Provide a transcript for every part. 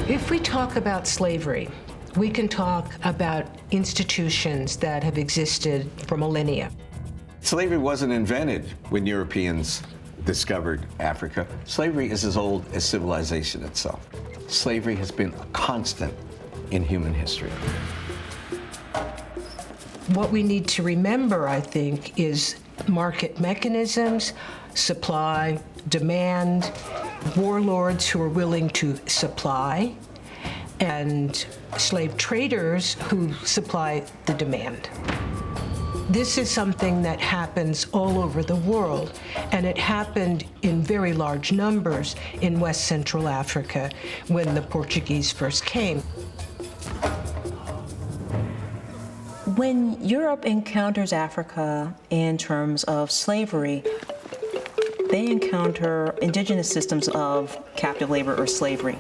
If we talk about slavery, we can talk about institutions that have existed for millennia. Slavery wasn't invented when Europeans discovered Africa. Slavery is as old as civilization itself. Slavery has been a constant in human history. What we need to remember, I think, is market mechanisms, supply, demand, warlords who are willing to supply, and slave traders who supply the demand. This is something that happens all over the world, and it happened in very large numbers in West Central Africa when the Portuguese first came. When Europe encounters Africa in terms of slavery, they encounter indigenous systems of captive labor or slavery.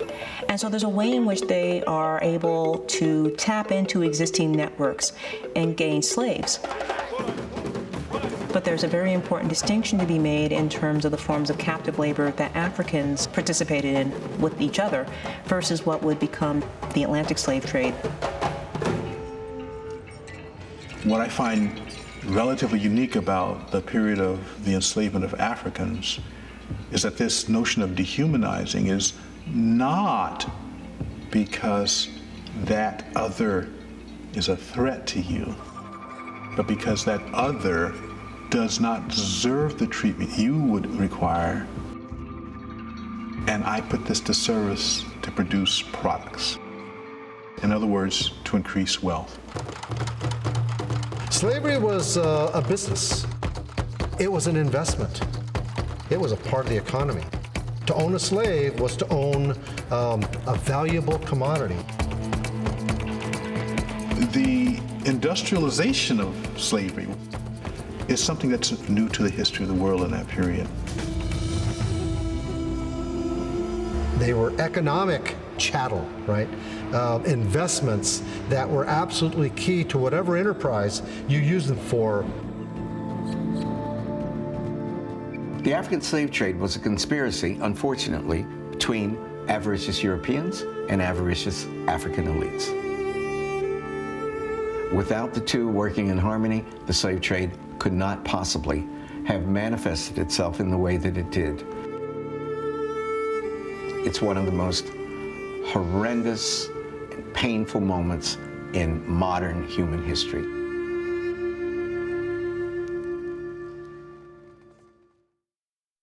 And so there's a way in which they are able to tap into existing networks and gain slaves. But there's a very important distinction to be made in terms of the forms of captive labor that Africans participated in with each other versus what would become the Atlantic slave trade. What I find relatively unique about the period of the enslavement of Africans is that this notion of dehumanizing is not because that other is a threat to you, but because that other does not deserve the treatment you would require, and I put this to service to produce products. In other words, to increase wealth. Slavery was a business. It was an investment. It was a part of the economy. To own a slave was to own a valuable commodity. The industrialization of slavery is something that's new to the history of the world in that period. They were economic chattel, right? Investments that were absolutely key to whatever enterprise you use them for. The African slave trade was a conspiracy, unfortunately, between avaricious Europeans and avaricious African elites. Without the two working in harmony, the slave trade could not possibly have manifested itself in the way that it did. It's one of the most horrendous and painful moments in modern human history.